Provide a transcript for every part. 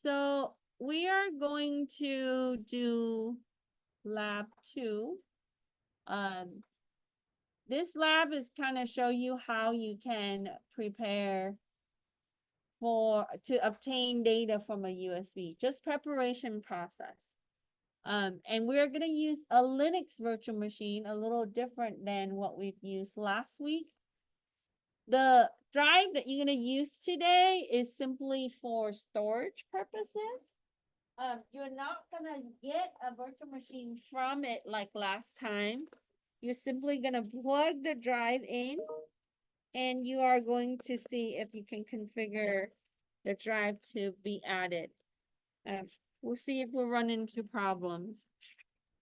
So we are going to do lab 2. This lab is kind of show you how you can prepare to obtain data from a USB, just preparation process. And we're going to use a Linux virtual machine, a little different than what we've used last week. The drive that you're going to use today is simply for storage purposes. You're not going to get a virtual machine from it like last time. You're simply going to plug the drive in, and you are going to see if you can configure the drive to be added. We'll see if we'll run into problems.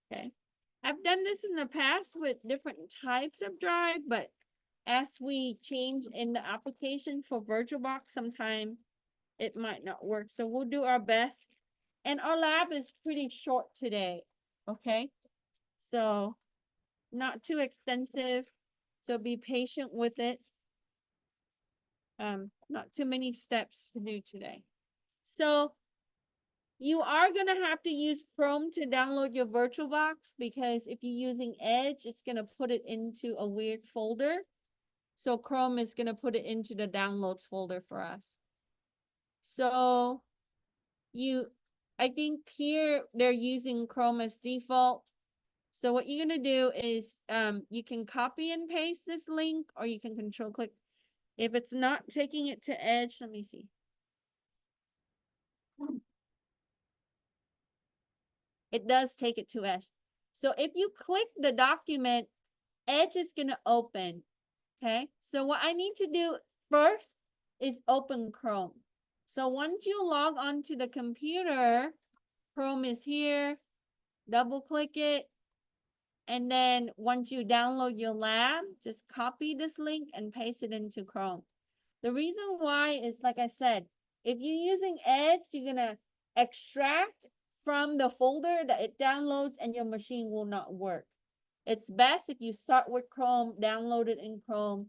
Okay. I've done this in the past with different types of drive, but as we change in the application for VirtualBox, sometime it might not work. So we'll do our best. And our lab is pretty short today. Okay. So not too extensive. So be patient with it. Not too many steps to do today. So you are going to have to use Chrome to download your VirtualBox, because if you're using Edge, it's going to put it into a weird folder. So Chrome is going to put it into the downloads folder for us. So I think here they're using Chrome as default. So what you're going to do is you can copy and paste this link, or you can control click. If it's not taking it to Edge, let me see. It does take it to Edge. So if you click the document, Edge is going to open. Okay. So what I need to do first is open Chrome. So once you log onto the computer, Chrome is here. Double click it. And then once you download your lab, just copy this link and paste it into Chrome. The reason why is, like I said, if you're using Edge, you're going to extract from the folder that it downloads, and your machine will not work. It's best if you start with Chrome, download it in Chrome,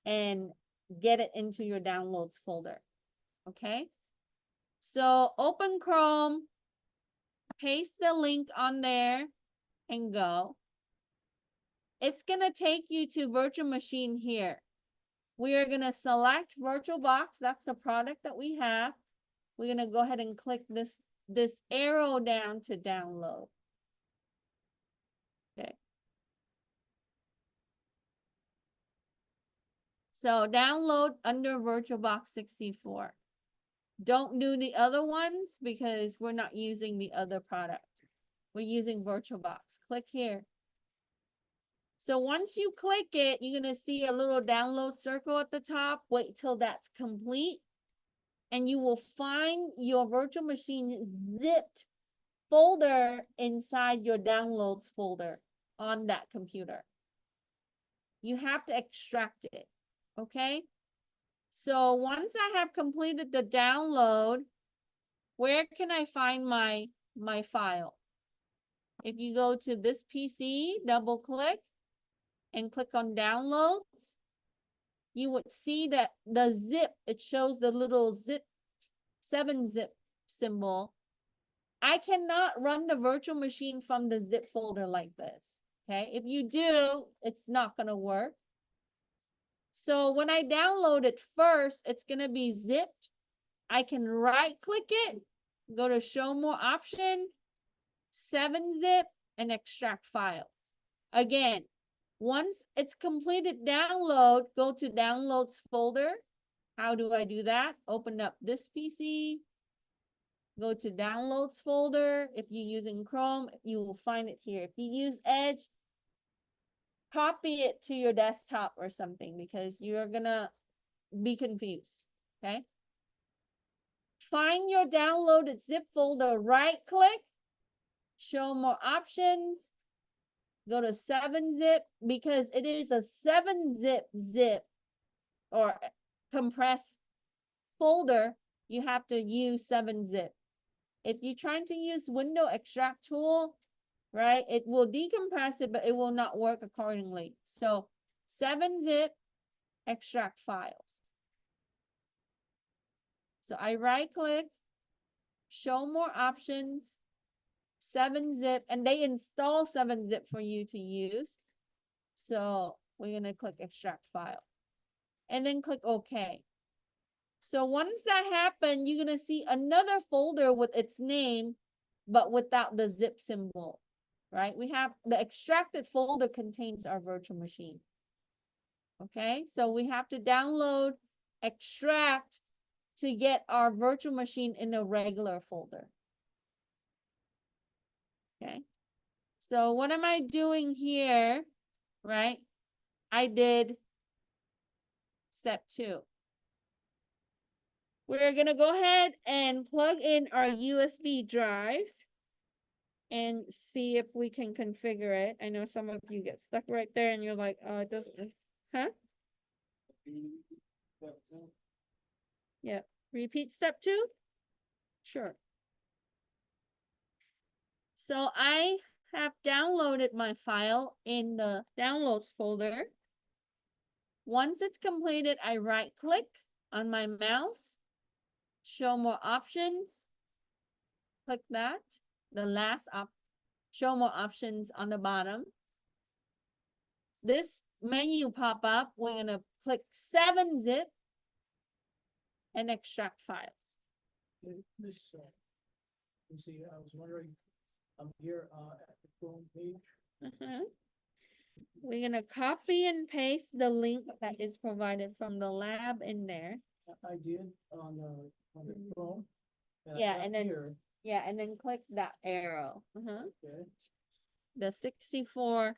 and get it into your downloads folder. Okay? So open Chrome, paste the link on there, and go. It's going to take you to virtual machine here. We are going to select VirtualBox. That's the product that we have. We're going to go ahead and click this arrow down to download. Okay. So download under VirtualBox 64. Don't do the other ones because we're not using the other product. We're using VirtualBox. Click here. So once you click it, you're going to see a little download circle at the top. Wait till that's complete. And you will find your virtual machine zipped folder inside your downloads folder on that computer. You have to extract it. Okay. So once I have completed the download, where can I find my file? If you go to this PC, double click and click on downloads, you would see that the zip, it shows the little zip, 7-zip symbol. I cannot run the virtual machine from the zip folder like this. Okay, if you do, it's not going to work. So when I download it first, it's going to be zipped. I can right click it, go to show more option, 7-zip, and extract files. Again, once it's completed download, go to downloads folder. How do I do that? Open up this PC, go to downloads folder. If you're using Chrome, you will find it here. If you use Edge, copy it to your desktop or something, because you're gonna be confused. Okay. Find your downloaded zip folder, right click, show more options, go to 7-zip, because it is a 7-zip or compressed folder. You have to use 7-zip. If you're trying to use window extract tool, right, it will decompress it, but it will not work accordingly. So 7-zip, extract files. So I right click, show more options, 7-zip, and they install 7-zip for you to use. So we're gonna click extract file and then click OK. So once that happens, you're gonna see another folder with its name, but without the zip symbol, right? We have the extracted folder contains our virtual machine. Okay, so we have to download, extract to get our virtual machine in a regular folder. Okay, so what am I doing here, right? I did step 2. We're gonna go ahead and plug in our USB drives and see if we can configure it. I know some of you get stuck right there and you're like, oh, it doesn't, huh? Yeah, repeat step 2? Sure. So I have downloaded my file in the downloads folder. Once it's completed, I right click on my mouse, show more options, click that, the last show more options on the bottom. This menu pop up, we're gonna click 7-zip and extract files. This, you see, I was wondering, I'm here at the Chrome page. We're gonna copy and paste the link that is provided from the lab in there. I did on the Chrome. Yeah, and then and then click that arrow. Okay. The 64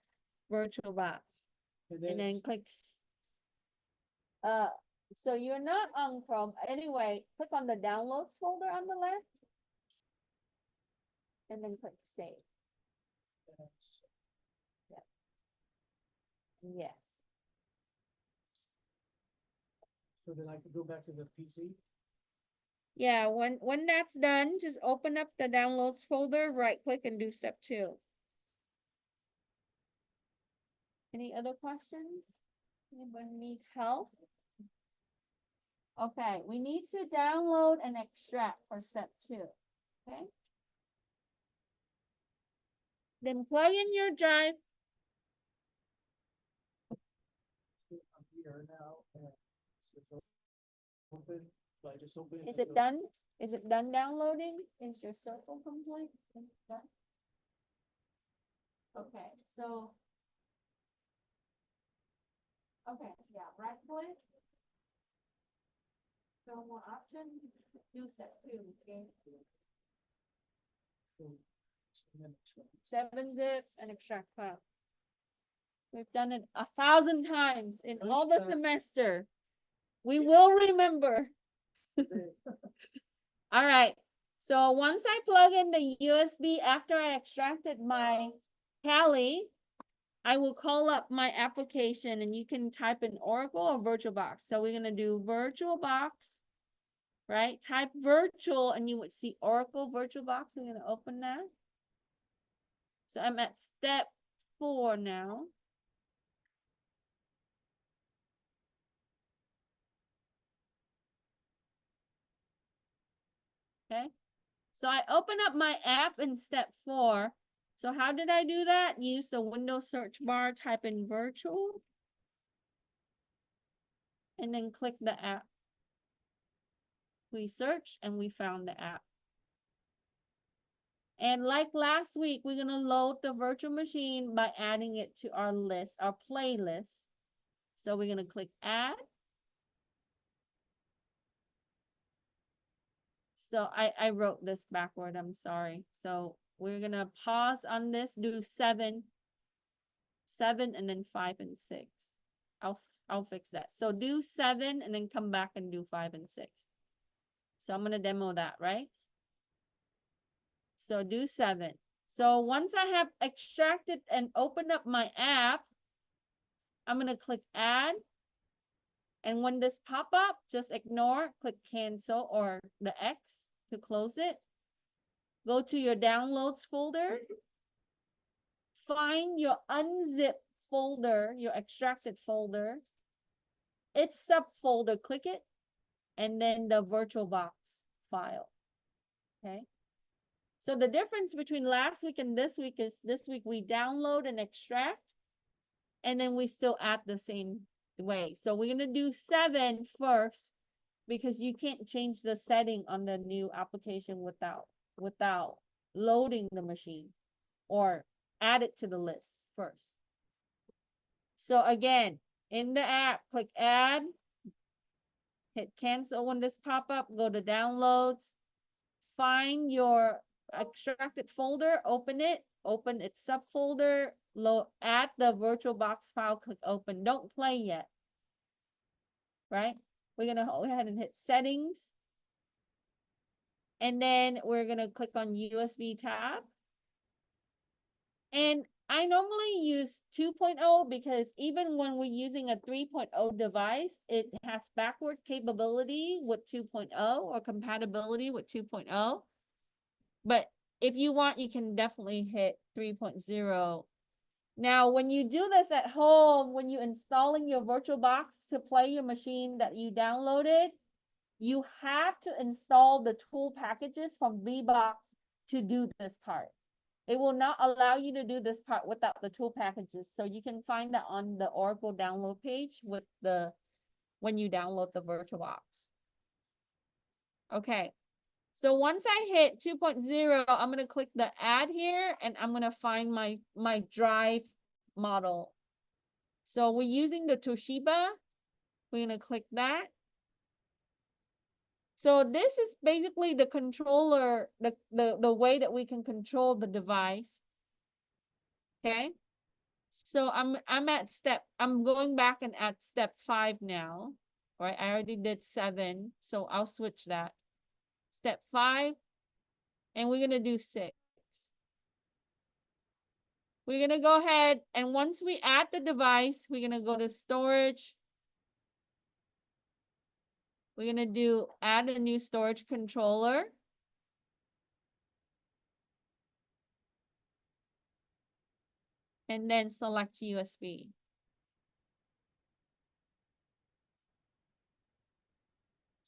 virtual box. And then click so you're not on Chrome. Anyway, click on the downloads folder on the left. And then click save. Yes. So then I can go back to the PC. Yeah, when that's done, just open up the downloads folder, right click and do step 2. Any other questions? Anybody need help? Okay, we need to download and extract for step 2. Okay. Then plug in your drive. I'm here now. So open. So I just open. Is it done? Is it done downloading? Is your circle complete? Is it done? Okay, so. Okay, yeah, right click. Show more options. Do step 2. Okay. 7-zip and extract file. We've done it 1,000 times in all the semester. We will remember. All right. So once I plug in the USB after I extracted my Kali, I will call up my application and you can type in Oracle or VirtualBox. So we're going to do VirtualBox, right? Type virtual and you would see Oracle VirtualBox. We're going to open that. So I'm at step 4 now. Okay. So I open up my app in step 4. So how did I do that? Use the Windows search bar, type in virtual, and then click the app. We searched and we found the app. And like last week, we're going to load the virtual machine by adding it to our list, our playlist. So we're going to click add. So I wrote this backward, I'm sorry. So we're going to pause on this, do 7, and then 5 and 6. I'll fix that. So do 7 and then come back and do 5 and 6. So I'm going to demo that, right? So do 7. So once I have extracted and opened up my app, I'm going to click add. And when this pop up, just ignore, click cancel or the X to close it. Go to your downloads folder. Find your unzipped folder, your extracted folder. Its subfolder, click it. And then the VirtualBox file. okay? So the difference between last week and this week is this week we download and extract, and then we still add the same way. So we're gonna do 7 first, because you can't change the setting on the new application without loading the machine or add it to the list first. So again, in the app, click add, hit cancel when this pop up, go to downloads, find your extracted folder, open its subfolder, add the VirtualBox file, click open. Don't play yet, right? We're gonna go ahead and hit settings. And then we're gonna click on USB tab. And I normally use 2.0 because even when we're using a 3.0 device, it has backward capability with 2.0 or compatibility with 2.0. But if you want, you can definitely hit 3.0. Now, when you do this at home, when you're installing your VirtualBox to play your machine that you downloaded, you have to install the tool packages from VBox to do this part. It will not allow you to do this part without the tool packages. So you can find that on the Oracle download page with when you download the VirtualBox. Okay. So once I hit 2.0, I'm going to click the add here and I'm going to find my drive model. So we're using the Toshiba. We're going to click that. So this is basically the controller, the way that we can control the device. Okay. So I'm going back and at step 5 now. Right. I already did 7. So I'll switch that. Step 5. And we're going to do 6. We're going to go ahead and once we add the device, we're going to go to storage. We're going to do add a new storage controller. And then select USB.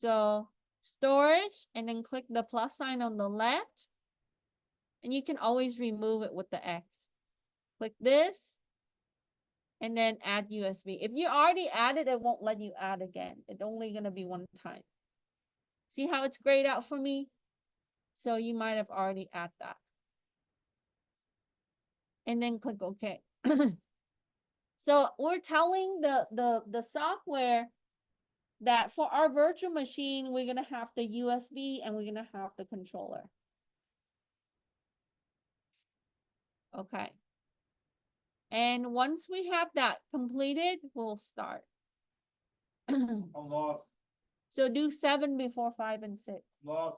So storage, and then click the plus sign on the left. And you can always remove it with the X. Click this. And then add USB. If you already added, it won't let you add again. It's only going to be one time. See how it's grayed out for me? So you might have already added that. And then click OK. So we're telling the software that for our virtual machine, we're going to have the USB and we're going to have the controller. Okay. And once we have that completed, we'll start. I'm lost. So do 7 before 5 and 6. Lost.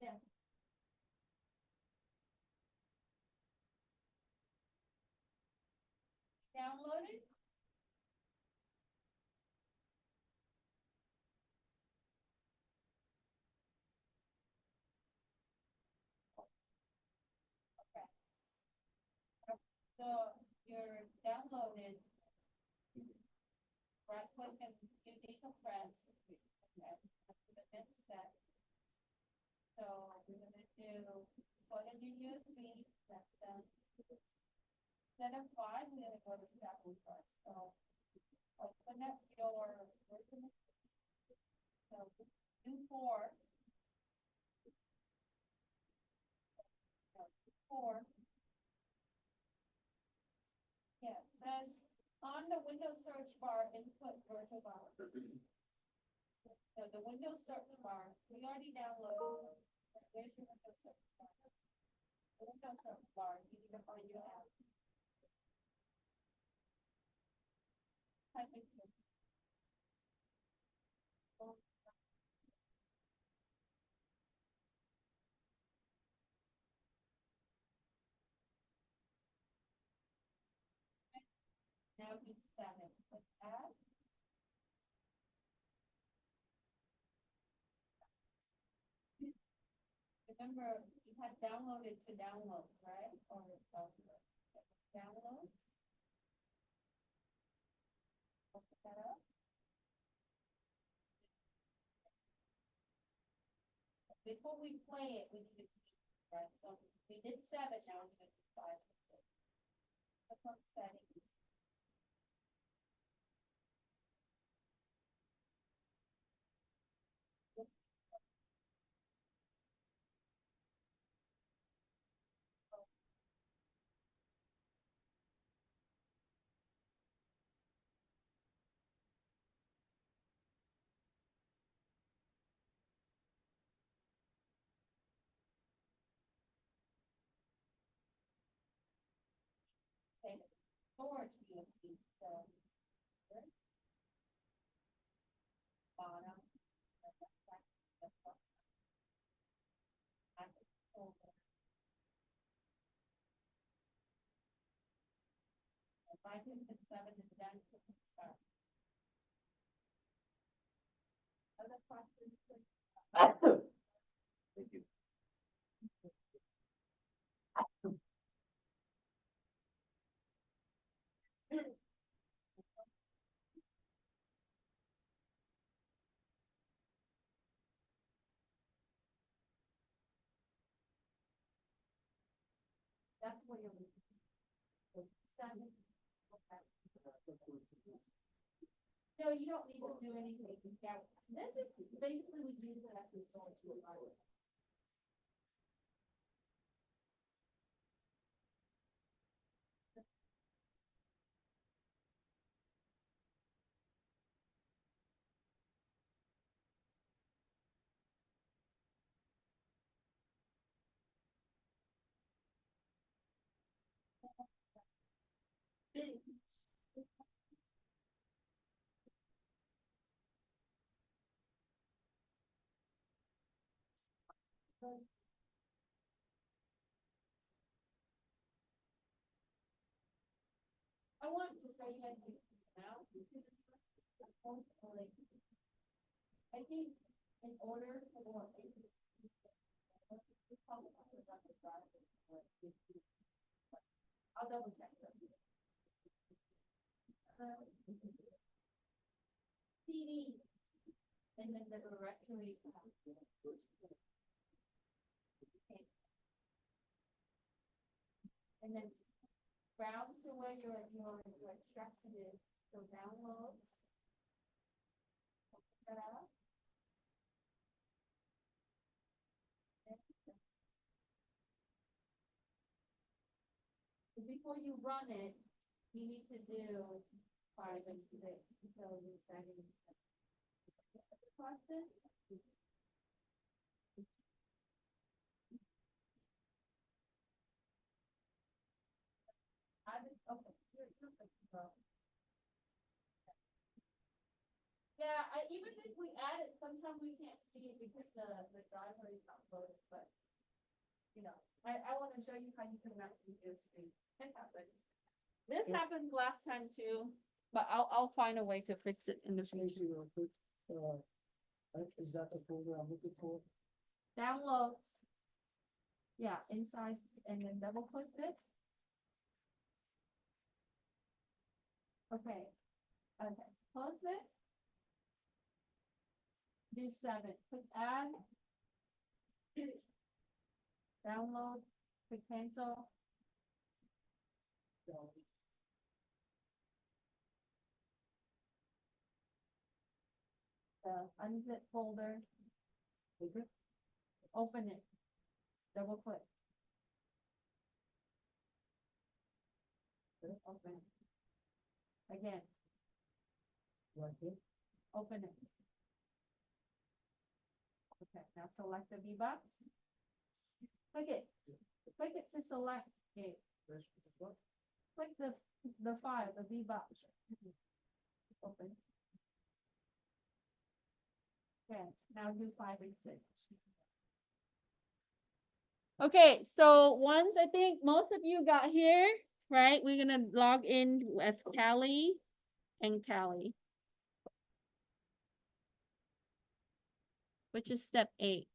Yeah. Downloaded? Okay. So you're downloaded. Right click and do decompress. Okay. That's the next step. So we're gonna do plug in your USB. That's done. Instead of 5, we're gonna go to 7 first. So open up your virtual. So do 4. 4. Yeah, it says on the Windows search bar, input VirtualBox. So the Windows search bar, we already downloaded. There's your Windows search bar. The Windows search bar, you need to find your app. Type in here. Now do 7. Click add. Remember, you had downloaded to downloads, right? Or download. Open that up. before we play it, we need to, right, so we did 7, now we're gonna do 5. That's what settings. Okay, storage VLC, so. here, Bottom. That's what. Add the folder. If I think that 7 is done, we can start. Other questions? Thank you. That's where you're. Seven. Okay. No, you don't need to do anything. Yeah, this is basically we use it as a storage provider. I want to show you guys this now. I think in order for. I'll double check. CD, and then the directory. Okay. And then browse to where your extraction is, so downloads. Open that up. Before you run it, you need to do 5 and 6, so the settings. Question? Okay. Yeah, even if we add it, sometimes we can't see it because the driver is not loaded, but, you know, I wanna show you how you can actually do speed. It happens. This happened last time too, but I'll find a way to fix it in the future. Tracy, real quick, is that the folder I'm looking for? Downloads. Yeah, inside, and then double click this. Okay, close this. Do 7, click add. Download, click cancel. Unzip folder. Okay. Open it. Double click. Open. Again, Right here. open it. Okay, now select the V box. Click it to select it. There's what? Click the file, the V box. Open. Okay, now do 5 and 6. Okay, so once I think most of you got here, right? We're gonna log in as Callie and Callie. Which is step 8.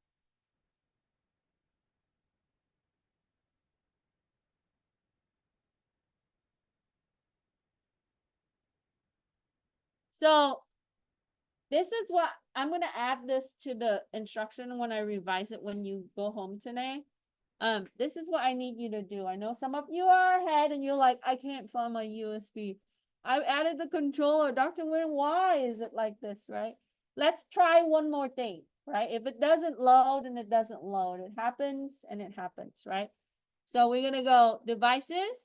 So This is what, I'm gonna add this to the instruction when I revise it when you go home today. This is what I need you to do. I know some of you are ahead and you're like, I can't find my USB. I've added the controller. Dr. Wynn, why is it like this, right? Let's try one more thing, right? If it doesn't load and it doesn't load, it happens and it happens, right? So we're gonna go devices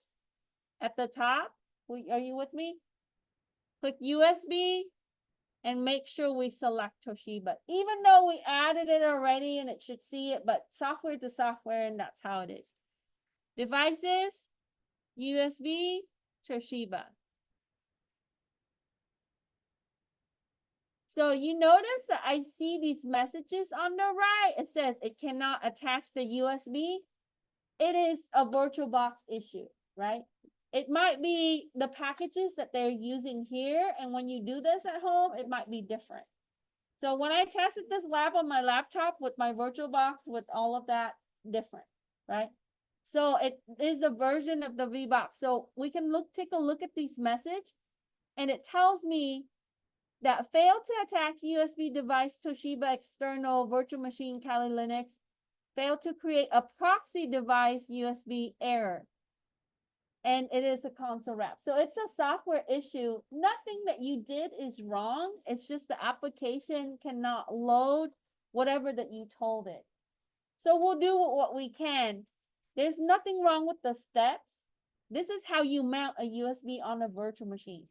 at the top. Are you with me? Click USB and make sure we select Toshiba, even though we added it already and it should see it, but software to software, and that's how it is. Devices, USB, Toshiba. So you notice that I see these messages on the right. It says it cannot attach the USB. It is a VirtualBox issue, right? It might be the packages that they're using here, and when you do this at home, it might be different. So when I tested this lab on my laptop with my VirtualBox with all of that, different, right? So it is a version of the VBox. So we can take a look at this message, and it tells me that failed to attach USB device Toshiba external virtual machine Kali Linux, failed to create a proxy device USB error. And it is a console wrap. So it's a software issue. Nothing that you did is wrong. It's just the application cannot load whatever that you told it. So we'll do what we can. There's nothing wrong with the steps. This is how you mount a USB on a virtual machine,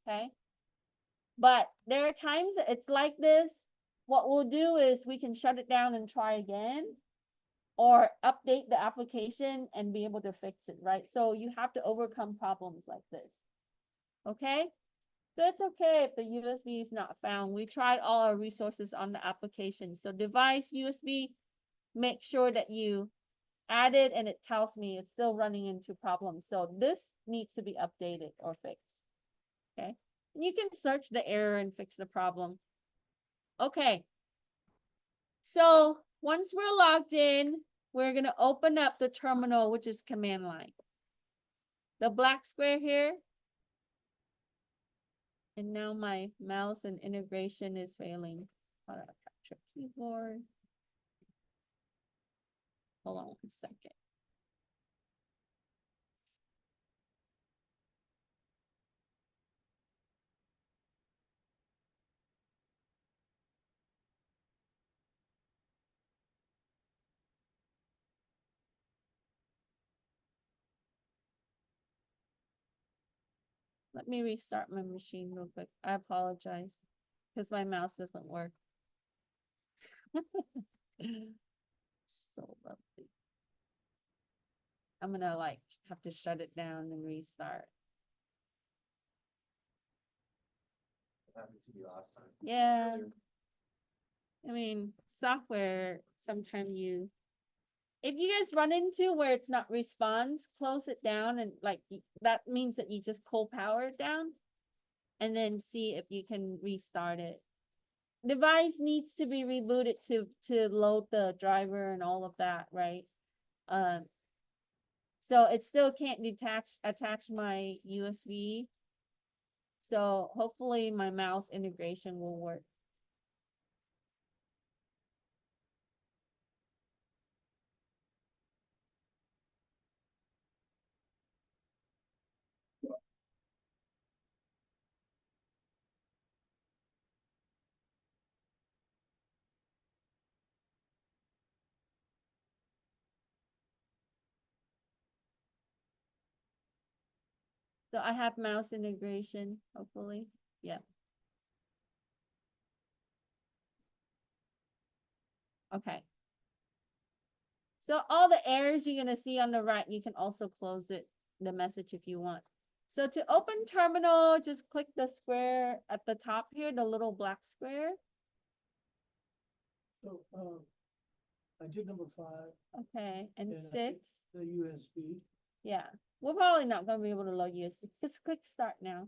okay? But there are times that it's like this. What we'll do is we can shut it down and try again, or update the application and be able to fix it, right? So you have to overcome problems like this, okay? So it's okay if the USB is not found. We tried all our resources on the application. So device USB, make sure that you add it and it tells me it's still running into problems. So this needs to be updated or fixed, okay? And you can search the error and fix the problem. Okay. So once we're logged in, we're going to open up the terminal, which is command line. The black square here. And now my mouse and integration is failing. Capture keyboard. Hold on 1 second. Let me restart my machine real quick. I apologize because my mouse doesn't work. So lovely. I'm gonna have to shut it down and restart. Happened to me last time. Yeah. I mean, software, sometimes if you guys run into where it's not responds, close it down and that means that you just pull power it down and then see if you can restart it. Device needs to be rebooted to load the driver and all of that, right? So it still can't attach my USB. So hopefully my mouse integration will work. So I have mouse integration, hopefully. Yeah. Okay. So all the errors you're gonna see on the right, you can also close the message if you want. So to open terminal, just click the square at the top here, the little black square. So, I did number 5. Okay, and And I think 6. the USB. Yeah, we're probably not gonna be able to load USB. Just click start now.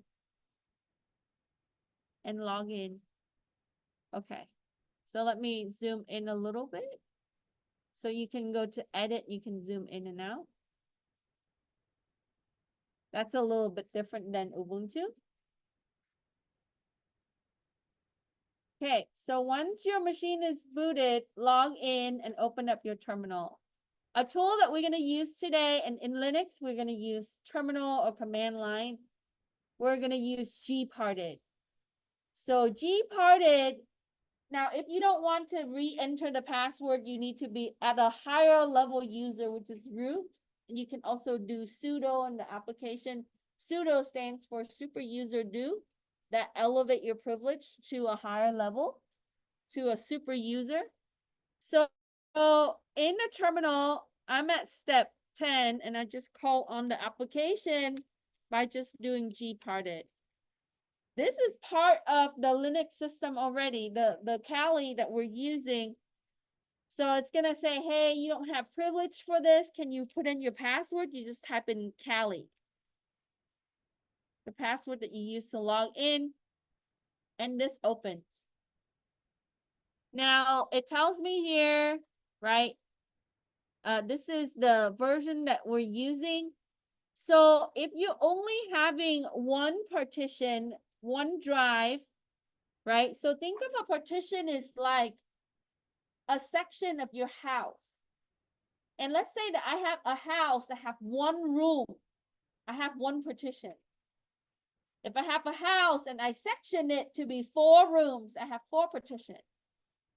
And log in. Okay, so let me zoom in a little bit. So you can go to edit, you can zoom in and out. That's a little bit different than Ubuntu. Okay, so once your machine is booted, log in and open up your terminal. A tool that we're going to use today, and in Linux, we're going to use terminal or command line. We're going to use gparted. So gparted, now if you don't want to re-enter the password, you need to be at a higher level user, which is root. And you can also do sudo in the application. Sudo stands for super user do, that elevate your privilege to a higher level, to a super user. So in the terminal, I'm at step 10, and I just call on the application by just doing gparted. This is part of the Linux system already, the Kali that we're using. So it's gonna say, hey, you don't have privilege for this. Can you put in your password? You just type in Kali, the password that you use to log in, and this opens. Now it tells me here, right? This is the version that we're using. So if you're only having one partition, one drive, right? So think of a partition is like a section of your house. And let's say that I have a house that have one room. I have one partition. If I have a house and I section it to be 4 rooms, I have 4 partitions.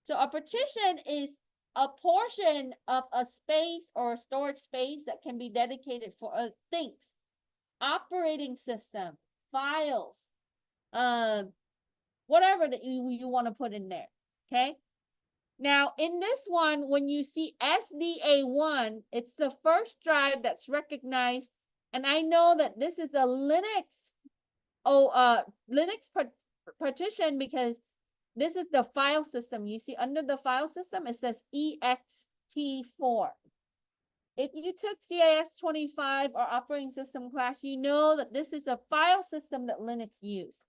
So a partition is a portion of a space or a storage space that can be dedicated for things, operating system, files, whatever that you want to put in there. Okay. Now in this one, when you see SDA1, it's the first drive that's recognized. And I know that this is a Linux, partition, because this is the file system. You see under the file system, it says ext4. If you took CIS25 or operating system class, you know that this is a file system that Linux use.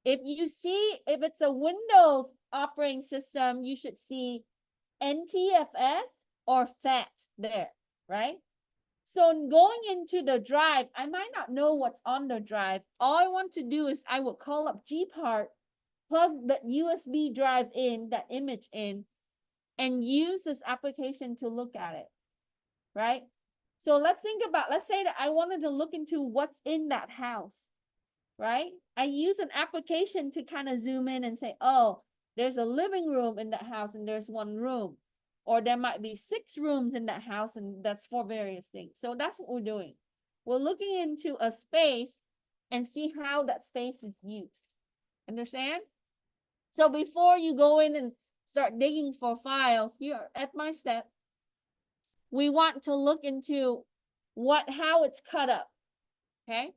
If it's a Windows operating system, you should see NTFS or FAT there, right? So going into the drive, I might not know what's on the drive. All I want to do is I will call up gpart, plug the USB drive in, that image in, and use this application to look at it, right? So let's say that I wanted to look into what's in that house, right? I use an application to kind of zoom in and say, oh, there's a living room in that house and there's 1 room. Or there might be 6 rooms in that house and that's for various things. So that's what we're doing. We're looking into a space and see how that space is used. Understand? So before you go in and start digging for files, you're at my step. We want to look into how it's cut up. Okay.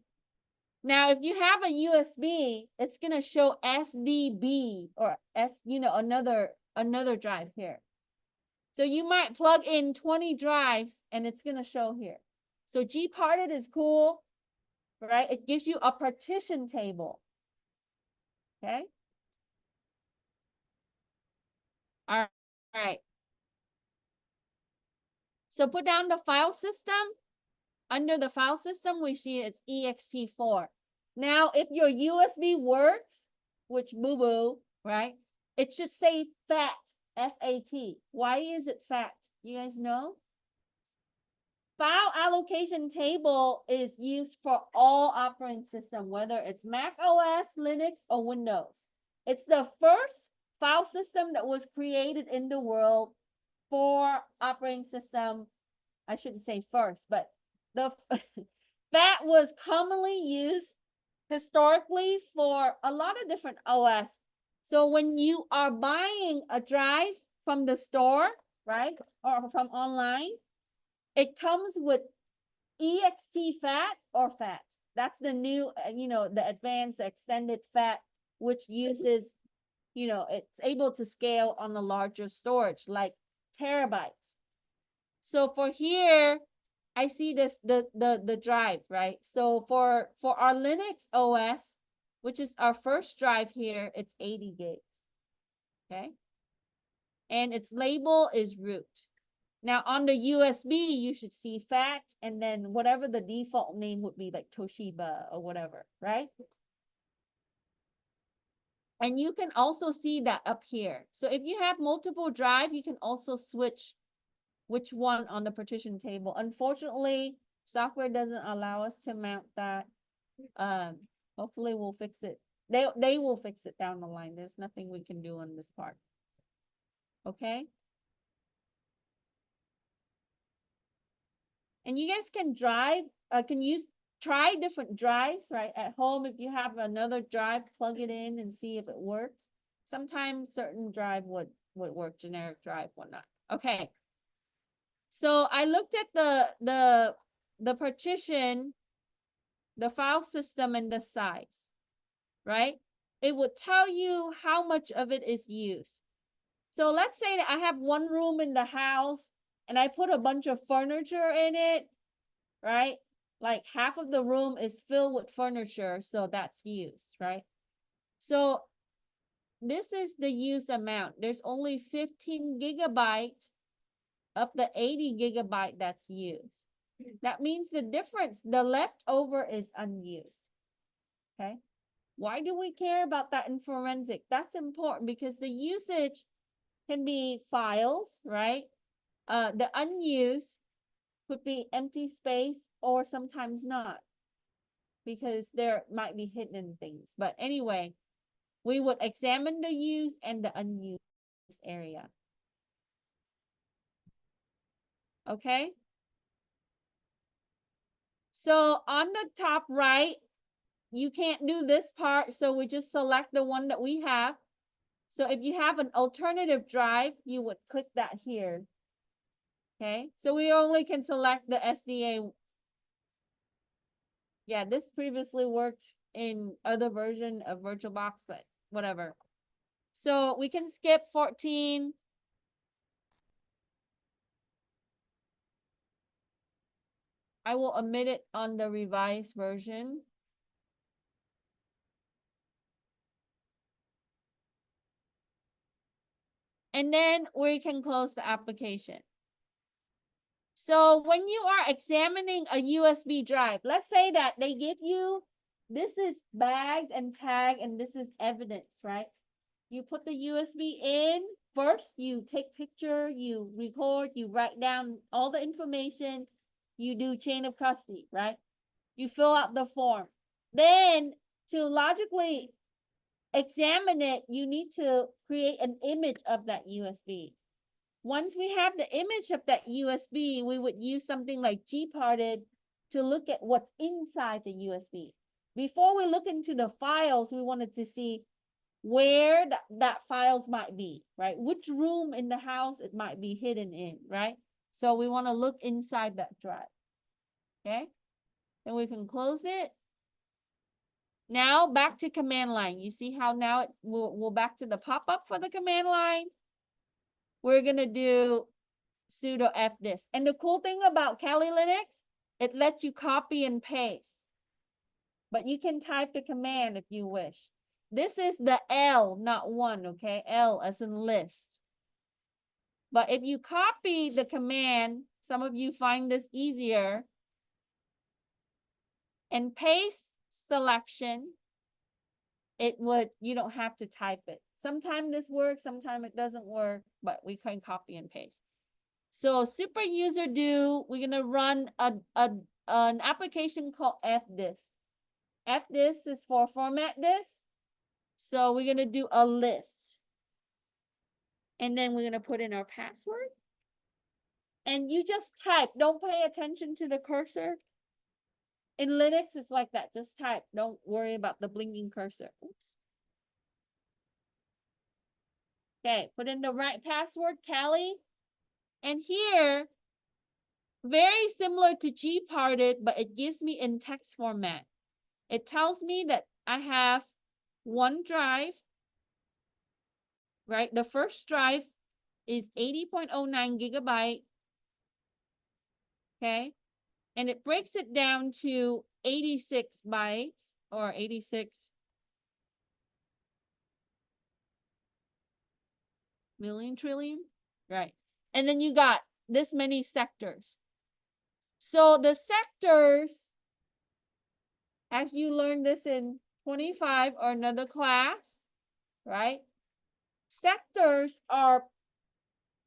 Now, if you have a USB, it's going to show SDB or another drive here. So you might plug in 20 drives and it's going to show here. So gparted is cool, right? It gives you a partition table. Okay. All right. So put down the file system. Under the file system, we see it's ext4. Now, if your USB works, which boo-boo, right? It should say FAT, F-A-T. Why is it FAT? You guys know? File allocation table is used for all operating systems, whether it's Mac OS, Linux, or Windows. It's the first file system that was created in the world for operating system. I shouldn't say first, but the FAT was commonly used historically for a lot of different OS. So when you are buying a drive from the store, right, or from online, it comes with ext FAT or FAT. That's the new, the advanced extended FAT, which uses, it's able to scale on a larger storage, like terabytes. So for here, I see this, the drive, right? So for our Linux OS, which is our first drive here, it's 80 gigs, okay? And its label is root. Now on the USB, you should see FAT and then whatever the default name would be, like Toshiba or whatever, right? And you can also see that up here. So if you have multiple drive, you can also switch which one on the partition table. Unfortunately, software doesn't allow us to mount that. Hopefully we'll fix it. They will fix it down the line. There's nothing we can do on this part. Okay? And you guys can try different drives, right? At home, if you have another drive, plug it in and see if it works. Sometimes certain drive would work, generic drive would not. Okay. So I looked at the partition, the file system, and the size, right? It would tell you how much of it is used. So let's say that I have one room in the house and I put a bunch of furniture in it, right? Like half of the room is filled with furniture, so that's used, right? So this is the use amount. There's only 15 gigabyte of the 80 gigabyte that's used. That means the difference, the leftover is unused. Okay. Why do we care about that in forensic? That's important because the usage can be files, right? The unused could be empty space or sometimes not, because there might be hidden things. But anyway, we would examine the used and the unused area. Okay. So on the top right, you can't do this part, so we just select the one that we have. So if you have an alternative drive, you would click that here. Okay, so we only can select the SDA. Yeah, this previously worked in other version of VirtualBox, but whatever. So we can skip 14. I will omit it on the revised version. And then we can close the application. So when you are examining a USB drive, let's say that they give you, this is bagged and tagged, and this is evidence, right? You put the USB in first, you take picture, you record, you write down all the information, you do chain of custody, right? You fill out the form. Then to logically examine it, you need to create an image of that USB. Once we have the image of that USB, we would use something like gparted to look at what's inside the USB. Before we look into the files, we wanted to see where that files might be, right? Which room in the house it might be hidden in, right? So we want to look inside that drive. Okay, then we can close it. Now back to command line. You see how now we'll back to the pop-up for the command line. We're gonna do sudo fdisk. And the cool thing about Kali Linux, it lets you copy and paste. But you can type the command if you wish. This is the L, not one, okay? L as in list. But if you copy the command, some of you find this easier, and paste selection, you don't have to type it. Sometimes this works, sometimes it doesn't work, but we can copy and paste. So super user do, we're gonna run an application called fdisk. Fdisk is for format disk. So we're gonna do a list. And then we're gonna put in our password. And you just type, don't pay attention to the cursor. In Linux, it's like that, just type, don't worry about the blinking cursor. Oops. Okay, put in the right password, Kali. And here, very similar to gparted, but it gives me in text format. It tells me that I have one drive, right? The first drive is 80.09 gigabyte. Okay. And it breaks it down to 86 bytes or 86 million trillion, right? And then you got this many sectors. So the sectors, as you learned this in 25 or another class, right? Sectors are,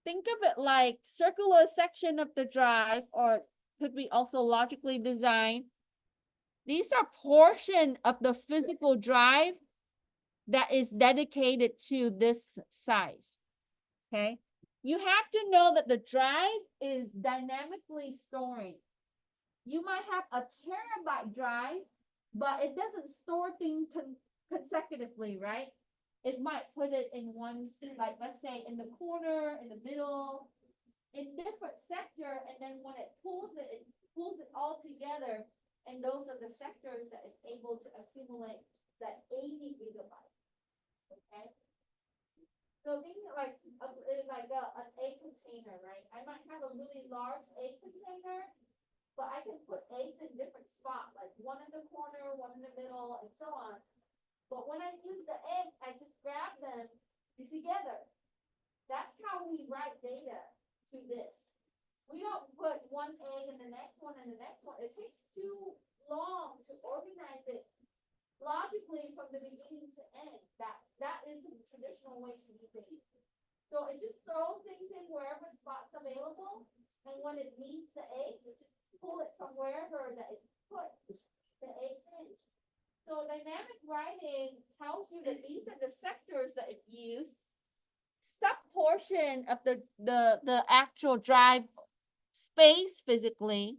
think of it like circular section of the drive, or could be also logically designed. These are portion of the physical drive that is dedicated to this size, okay? You have to know that the drive is dynamically storing. You might have a terabyte drive, but it doesn't store things consecutively, right? It might put it in one, like let's say in the corner, in the middle, in different sector, and then when it pulls it all together, and those are the sectors that it's able to accumulate that 80 gigabytes, okay? So think like an A container, right? I might have a really large A container, but I can put eggs in different spots, like one in the corner, one in the middle, and so on. But when I use the eggs, I just grab them together. That's how we write data to this. We don't put one egg in the next one and the next one. It takes too long to organize it logically from the beginning to end. That is the traditional way to do things. So it just throws things in wherever spot's available, and when it needs the eggs, it just pull it from wherever that it put the eggs in. So dynamic writing tells you that these are the sectors that it used, sub-portion of the actual drive space physically,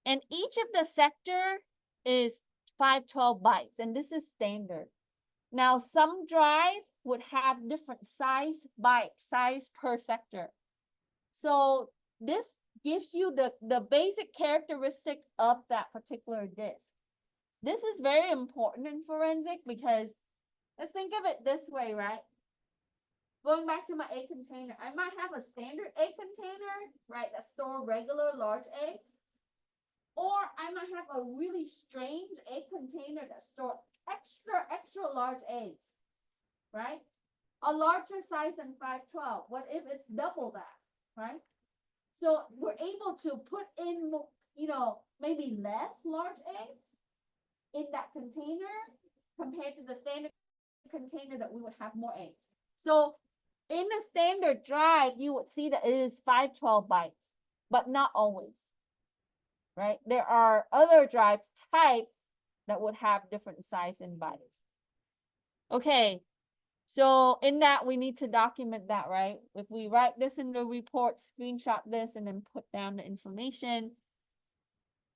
and each of the sector is 512 bytes, and this is standard. Now, some drive would have different size per sector. So this gives you the basic characteristic of that particular disk. This is very important in forensic because let's think of it this way, right? Going back to my A container, I might have a standard A container, right, that store regular large eggs. Or I might have a really strange egg container that store extra large eggs, right? A larger size than 512. What if it's double that, right? So we're able to put in, maybe less large eggs in that container compared to the standard container that we would have more eggs. So in the standard drive, you would see that it is 512 bytes, but not always. Right? There are other drive type that would have different size and bytes. Okay, so in that we need to document that, right? If we write this in the report, screenshot this, and then put down the information.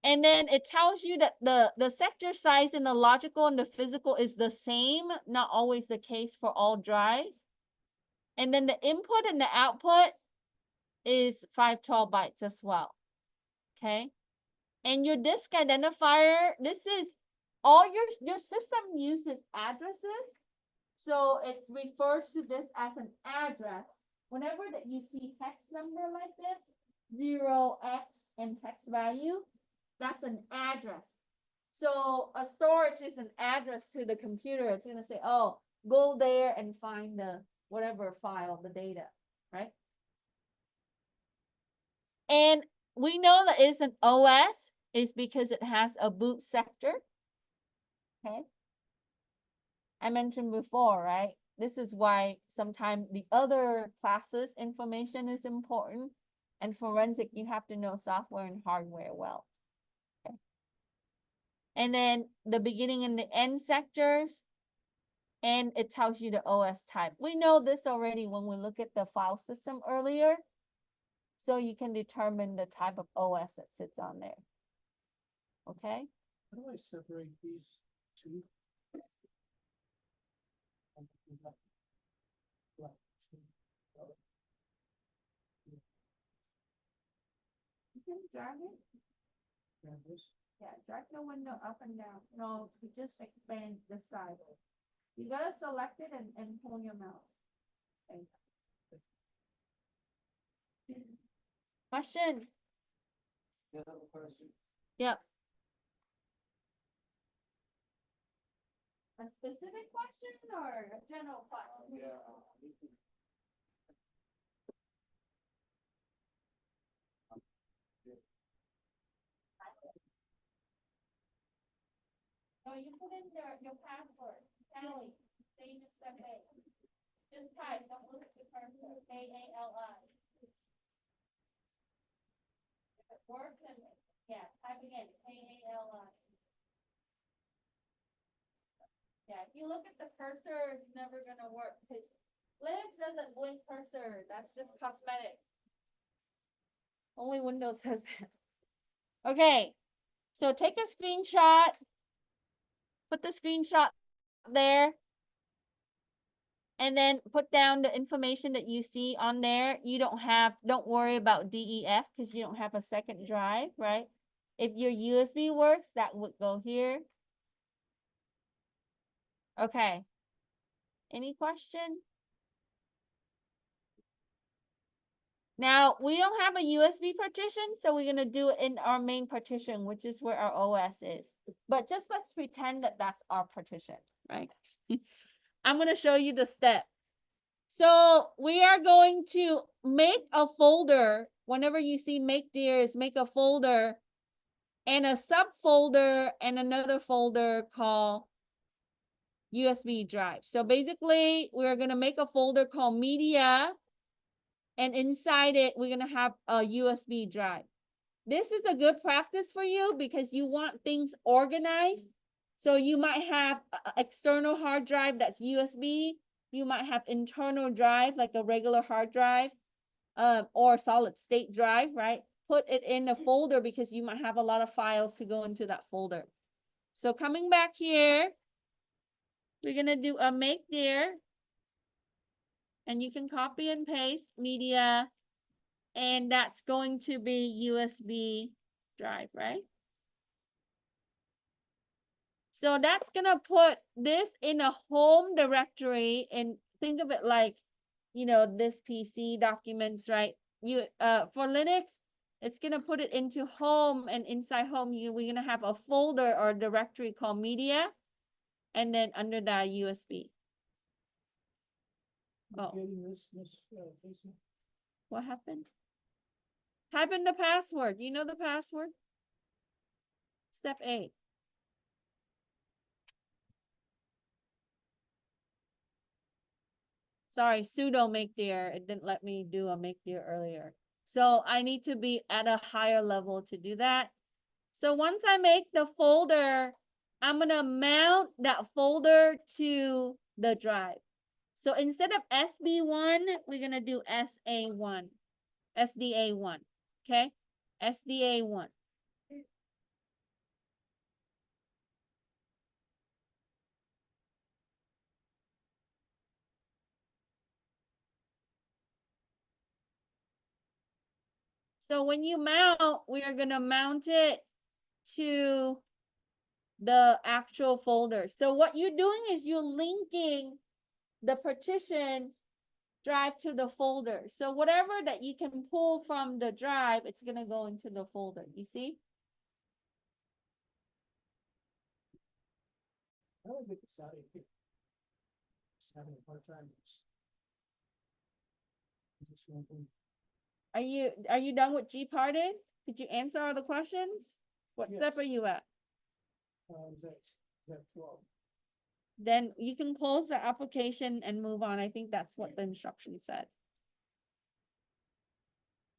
And then it tells you that the sector size in the logical and the physical is the same, not always the case for all drives. And then the input and the output is 512 bytes as well. Okay. And your disk identifier, this is all your system uses addresses. So it refers to this as an address. Whenever that you see hex number like this, 0x and hex value, that's an address. So a storage is an address to the computer. It's going to say, oh, go there and find the whatever file, the data, right? And we know that it's an OS is because it has a boot sector. Okay. I mentioned before, right? This is why sometimes the other classes information is important. And forensic, you have to know software and hardware well. Okay. And then the beginning and the end sectors. And it tells you the OS type. We know this already when we look at the file system earlier. So you can determine the type of OS that sits on there. Okay. How do I separate these two? You can drag it. Yeah, drag the window up and down. No, you just expand the size. You gotta select it and pull your mouse. Okay. Question? Yep. A specific question or a general question? Yeah. So you put in your password, Sally, say same as step A. Just type, don't look at the cursor, K-A-L-I. If it works, then, yeah, type again, K-A-L-I. Yeah, if you look at the cursor, it's never gonna work, because Linux doesn't blink cursor, that's just cosmetic. Only Windows has that. Okay, so take a screenshot, put the screenshot there, and then put down the information that you see on there. You don't worry about DEF because you don't have a second drive, right? If your USB works, that would go here. Okay. Any question? Now, we don't have a USB partition, so we're going to do it in our main partition, which is where our OS is. But just let's pretend that that's our partition, right? I'm going to show you the step. So we are going to make a folder. Whenever you see make dears, make a folder and a subfolder and another folder called USB drive. So basically, we're going to make a folder called media. And inside it, we're going to have a USB drive. This is a good practice for you because you want things organized. So you might have an external hard drive that's USB. You might have internal drive, like a regular hard drive, or solid state drive, right? Put it in a folder because you might have a lot of files to go into that folder. So coming back here, we're going to do a make there. And you can copy and paste media. And that's going to be USB drive, right? So that's gonna put this in a home directory, and think of it like, you know, this PC documents, right? For Linux, it's gonna put it into home, and inside home, we're gonna have a folder or directory called media, and then under that USB. Oh. Getting this, Casey? What happened? Type in the password. You know the password? Step 8. Sorry, sudo make there. It didn't let me do a make there earlier. So I need to be at a higher level to do that. So once I make the folder, I'm going to mount that folder to the drive. So instead of SB1, we're going to do SA1, SDA1, okay? SDA1. So when you mount, we are going to mount it to the actual folder. So what you're doing is you're linking the partition drive to the folder. So whatever that you can pull from the drive, it's going to go into the folder. You see? I don't get this out of here. Just having a hard time. Just one thing. Are you done with gparted? Did you answer all the questions? What step Yes. are you at? That's 12. Then you can close the application and move on. I think that's what the instruction said.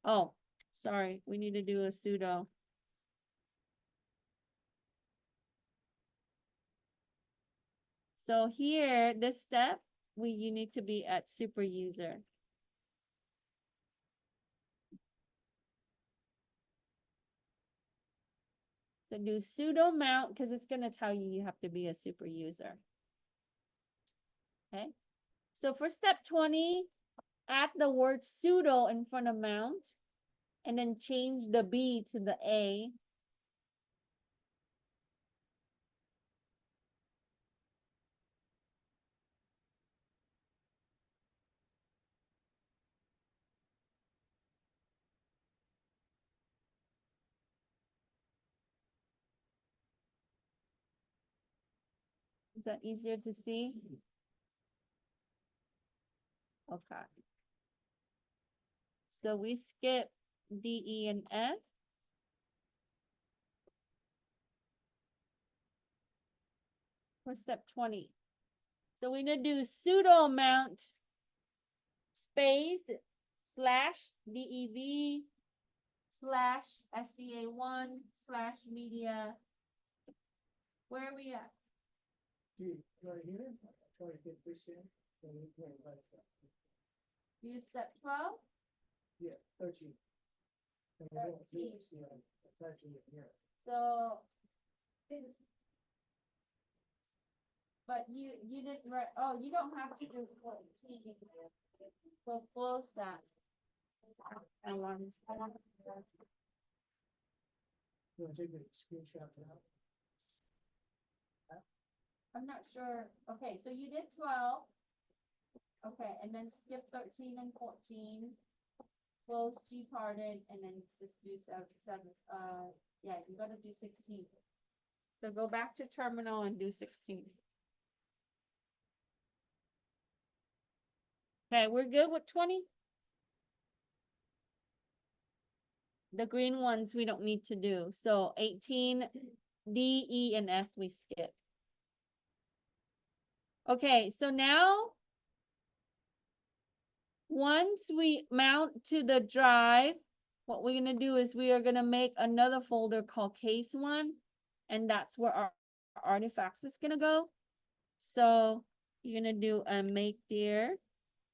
Oh, sorry. We need to do a sudo. So here, this step, you need to be at super user. So do sudo mount because it's going to tell you have to be a super user. Okay. So for step 20, add the word sudo in front of mount and then change the B to the A. Is that easier to see? Okay. So we skip D, E, and F. For step 20. So we're gonna do sudo mount space /dev /sda1/media. Where are we at? Gee, right here, I'll try to get this in. So we can write that. You step 12? Yeah, 13. And we don't do 13. this, yeah, attaching it here. So. But you didn't write, oh, you don't have to do 14. So close that. I want. You wanna take a screenshot of that? I'm not sure. Okay, so you did 12. Okay, and then skip 13 and 14. Close gparted and then just do seven. Yeah, you gotta do 16. So go back to terminal and do 16. Okay, we're good with 20? The green ones we don't need to do. So 18, D, E, and F we skip. Okay, so now once we mount to the drive, what we're gonna do is we are gonna make another folder called case one, and that's where our artifacts is gonna go. So you're gonna do a make dir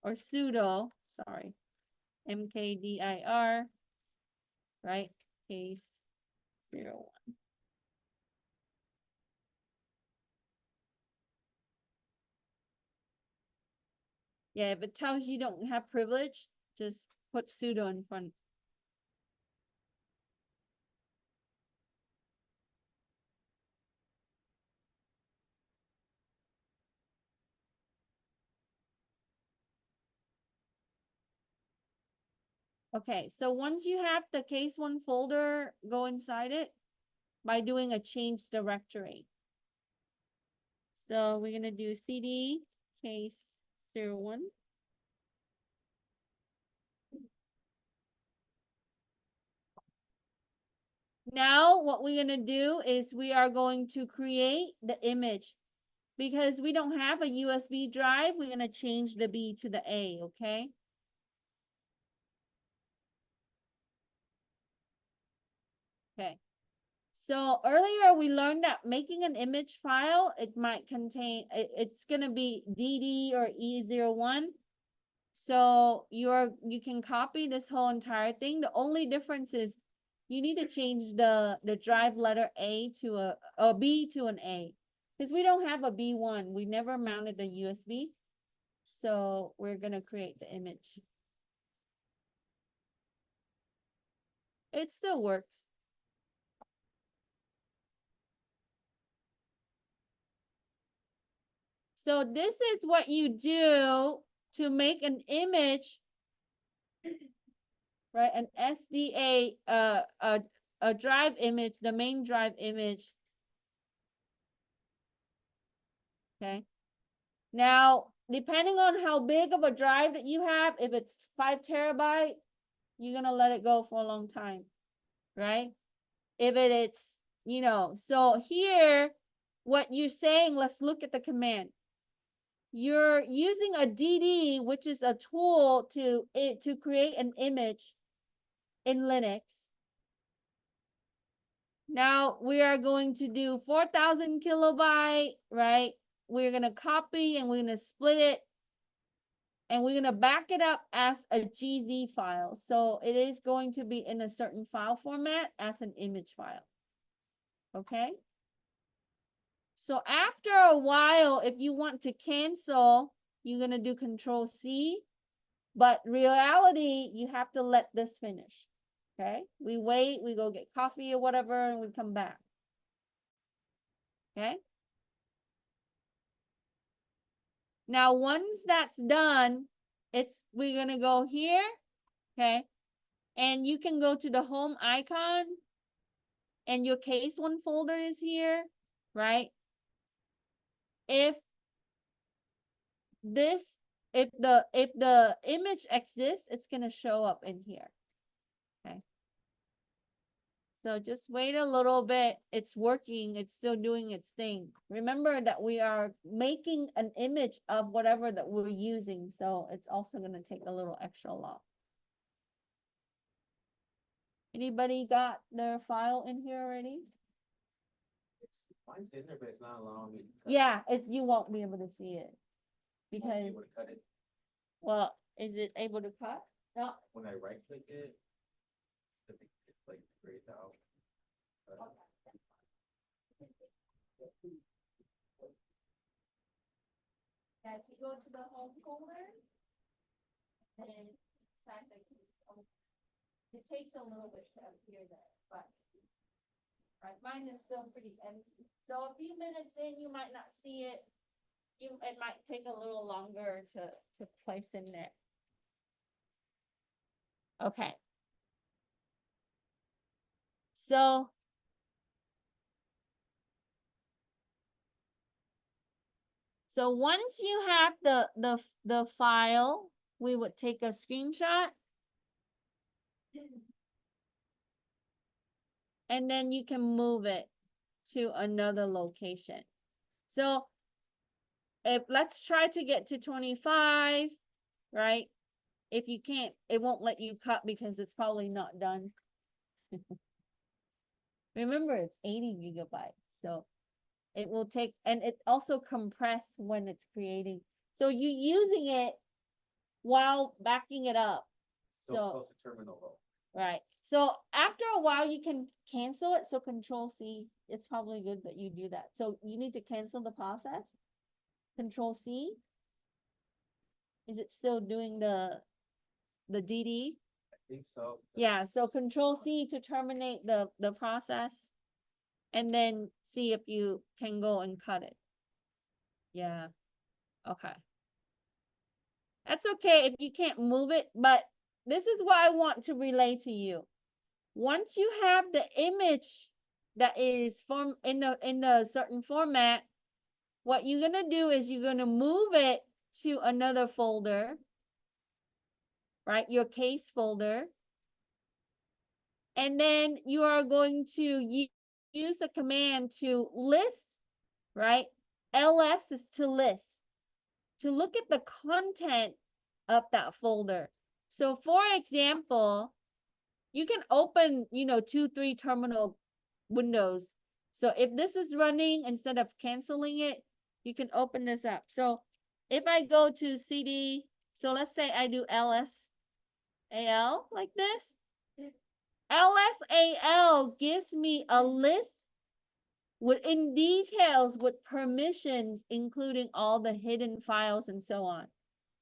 or sudo, sorry, mkdir, right? Case 01. Yeah, if it tells you don't have privilege, just put sudo in front. Okay, so once you have the case one folder, go inside it by doing a change directory. So we're gonna do cd case 01. Now what we're gonna do is we are going to create the image. Because we don't have a USB drive, we're gonna change the B to the A, okay? Okay. So earlier we learned that making an image file, it might contain, it's gonna be DD or E01. So you can copy this whole entire thing. The only difference is you need to change the drive letter A to a B to an A. Because we don't have a B1. We never mounted a USB. So we're gonna create the image. It still works. So this is what you do to make an image, right? An SDA, a drive image, the main drive image. Okay. Now, depending on how big of a drive that you have, if it's 5 terabyte, you're gonna let it go for a long time, right? If it's, so here, what you're saying, let's look at the command. You're using a DD, which is a tool to create an image in Linux. Now we are going to do 4,000 kilobyte, right? We're going to copy and we're going to split it. And we're going to back it up as a GZ file. So it is going to be in a certain file format as an image file. Okay? So after a while, if you want to cancel, you're going to do Control C. But reality, you have to let this finish. Okay? We wait, we go get coffee or whatever, and we come back. Okay? Now, once that's done, we're gonna go here, okay? And you can go to the home icon, and your case one folder is here, right? If the image exists, it's gonna show up in here. Okay. So just wait a little bit. It's working. It's still doing its thing. Remember that we are making an image of whatever that we're using. So it's also going to take a little extra long. Anybody got their file in here already? Mine's in there, but it's not allowing me. to cut it. Yeah, you won't be able to see it. Won't be Because, able to cut it. well, is it able to cut? No. When I right click it, I think it's like grayed out. But Yeah, if you go to the home folder, and sign the keys. It takes a little bit to appear there, but right, mine is still pretty empty. So a few minutes in, you might not see it. It might take a little longer to place in there. Okay. So once you have the file, we would take a screenshot. And then you can move it to another location. So let's try to get to 25, right? If you can't, it won't let you cut because it's probably not done. Remember, it's 80 gigabytes, so it will take, and it also compress when it's creating. So you using it while backing it up. don't So, close the terminal though. right. So after a while, you can cancel it. So Control C, it's probably good that you do that. So you need to cancel the process. Control C. Is it still doing the DD? I think so. Yeah, so Control C to terminate the process. And then see if you can go and cut it. Yeah, okay. That's okay if you can't move it, but this is what I want to relay to you. Once you have the image that is in a certain format, what you're gonna do is you're gonna move it to another folder, right? Your case folder. And then you are going to use a command to list, right? LS is to list, to look at the content of that folder. So for example, you can open, 2, 3 terminal windows. So if this is running, instead of canceling it, you can open this up. So if I go to CD, so let's say I do LSAL like this. LSAL gives me a list in details with permissions, including all the hidden files and so on.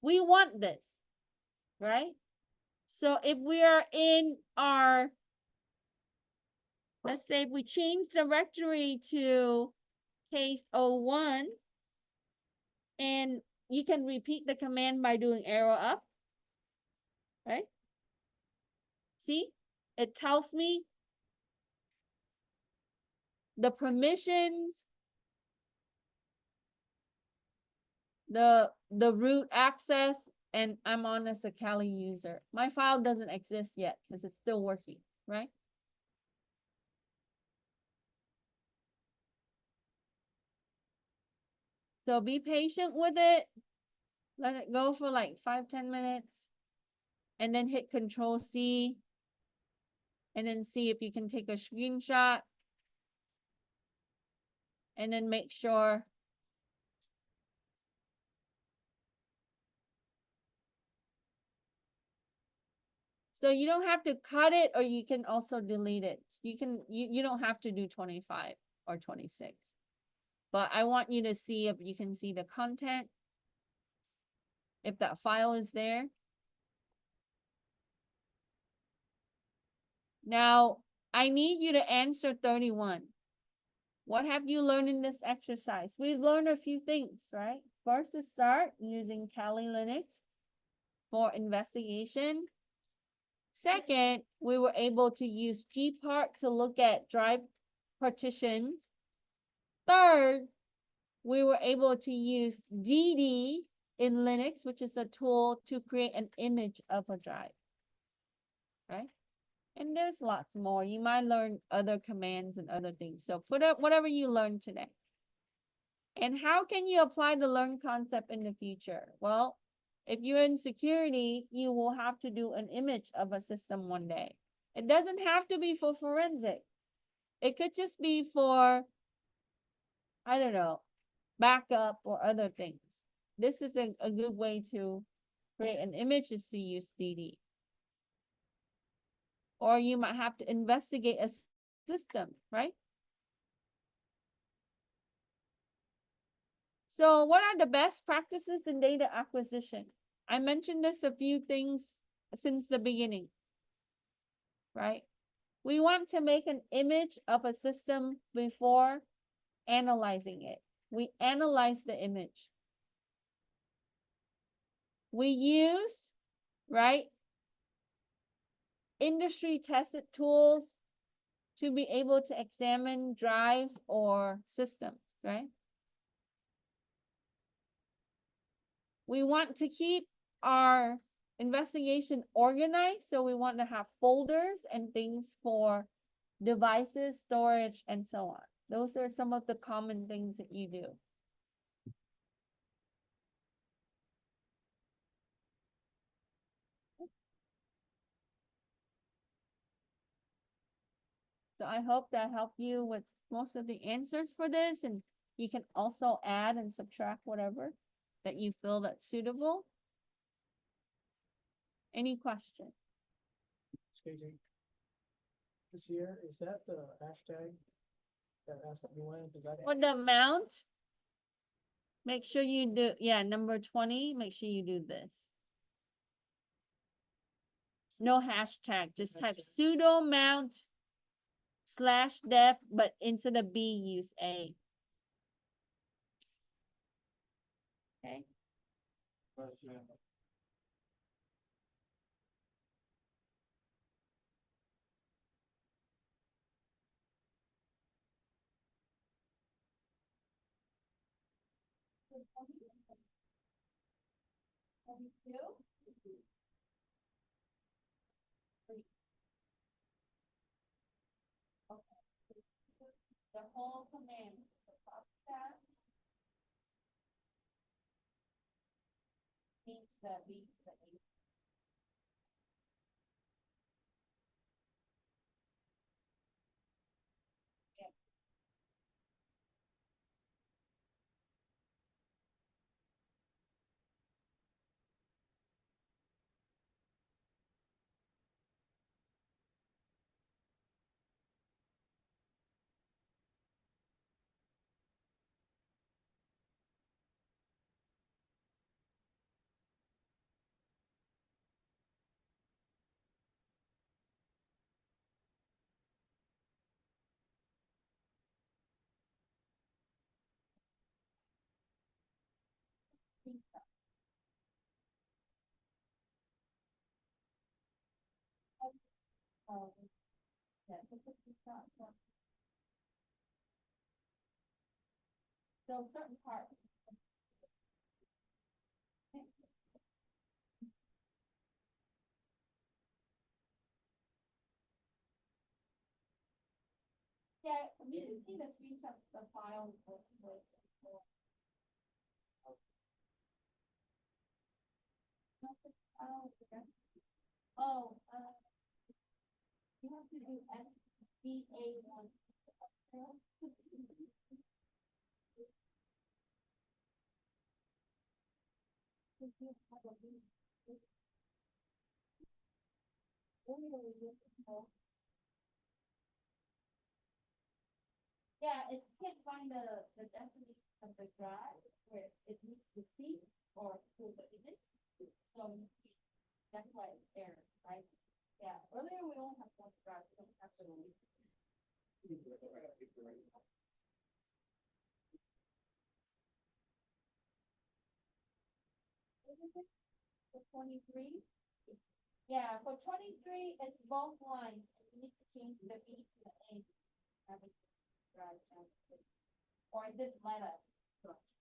We want this, right? So if we are in our, let's say if we change directory to case 01, and you can repeat the command by doing arrow up, right? See, it tells me the permissions, the root access, and I'm on as a Kali user. My file doesn't exist yet because it's still working, right? So be patient with it. Let it go for like 5-10 minutes. And then hit Control C. And then see if you can take a screenshot. And then make sure. So you don't have to cut it, or you can also delete it. You don't have to do 25 or 26. But I want you to see if you can see the content. If that file is there. Now, I need you to answer 31. What have you learned in this exercise? We've learned a few things, right? First, to start using Kali Linux for investigation. Second, we were able to use gparted to look at drive partitions. Third, we were able to use DD in Linux, which is a tool to create an image of a drive, right? And there's lots more. You might learn other commands and other things. So put up whatever you learned today. And how can you apply the learned concept in the future? Well, if you're in security, you will have to do an image of a system one day. It doesn't have to be for forensic. It could just be for, I don't know, backup or other things. This is a good way to create an image is to use DD. Or you might have to investigate a system, right? So what are the best practices in data acquisition? I mentioned this a few things since the beginning, right? We want to make an image of a system before analyzing it. We analyze the image. We use, right, industry tested tools to be able to examine drives or systems, right? We want to keep our investigation organized, so we want to have folders and things for devices, storage, and so on. Those are some of the common things that you do. So I hope that helped you with most of the answers for this, and you can also add and subtract whatever that you feel that's suitable. Any question? Excuse me. This year, is that the hashtag that SWN, is that? For the amount, make sure you do, yeah, number 20, make sure you do this. No hashtag, just type Hashtag. sudo mount /def, but instead of B, use A. Okay. Question. The whole command. Means that means that. So certain parts. Yeah, you can see the screenshot of the file. Oh, you have to do SBA1. Yeah, it can't find the destination of the drive where it needs to see or pull the image. So that's why it's there, right? Yeah, earlier we only have one drive, we don't have to release. For 23? Yeah, for 23, it's both lines. You need to change the B to the A. Drive transit. Or it didn't let us.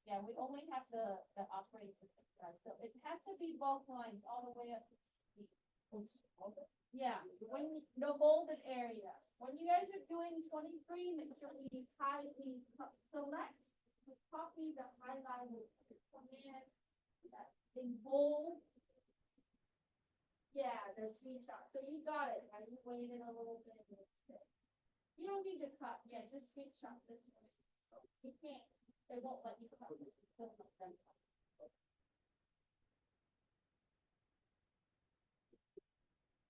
Yeah, we only have the operating system drive, so it has to be both lines all the way up to B. Yeah, the bolded area, when you guys are doing 23, make sure we select, copy the highlighted command, that in bold. Yeah, the screenshot, so you got it, right, you waited a little bit, and it's there. You don't need to cut, yeah, just screenshot this one. You can't, they won't let you cut this. They'll let them cut.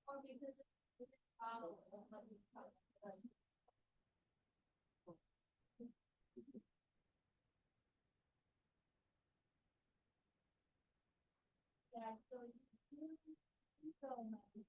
Or because it's, won't let you cut. Yeah, so you so much.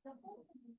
The whole thing.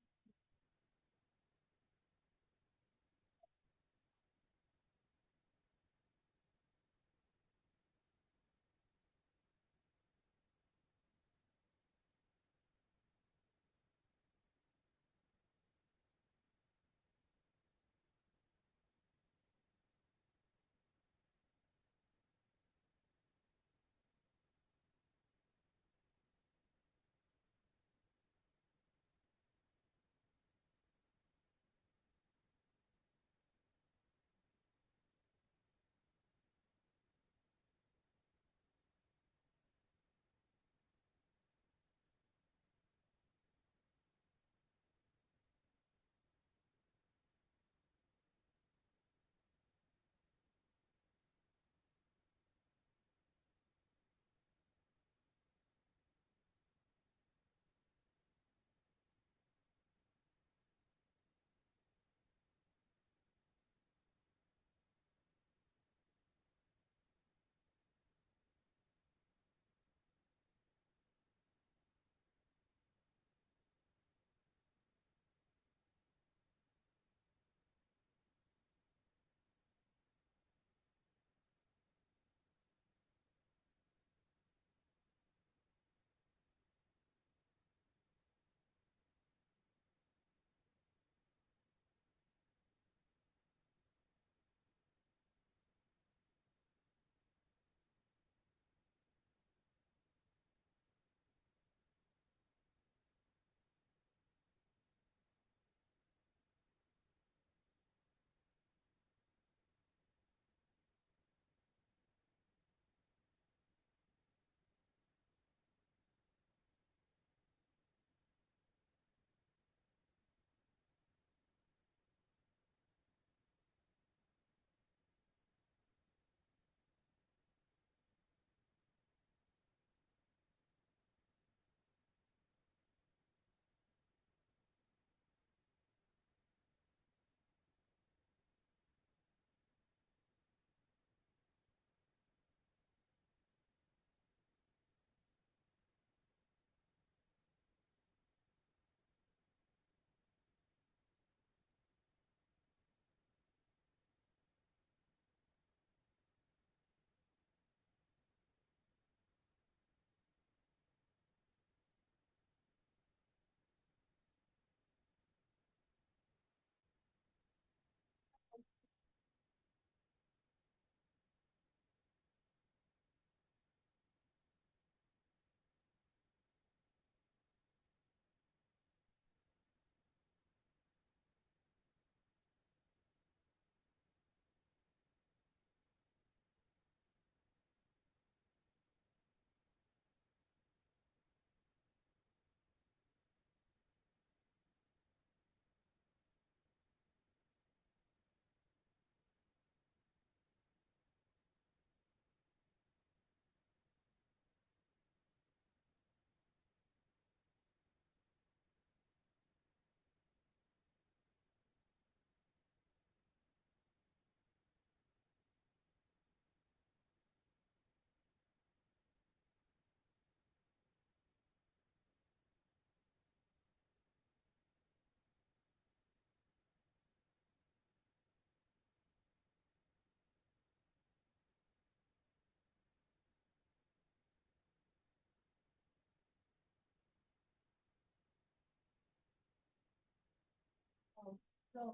So,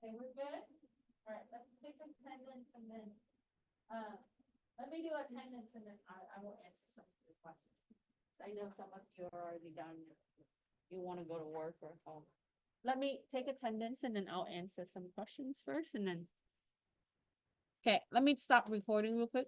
Okay, we're good? All right, let's take attendance and then, let me do attendance and then I will answer some of your questions. I know some of you are already done. You wanna go to work or home. Let me take attendance and then I'll answer some questions first and then. Okay, let me stop recording real quick.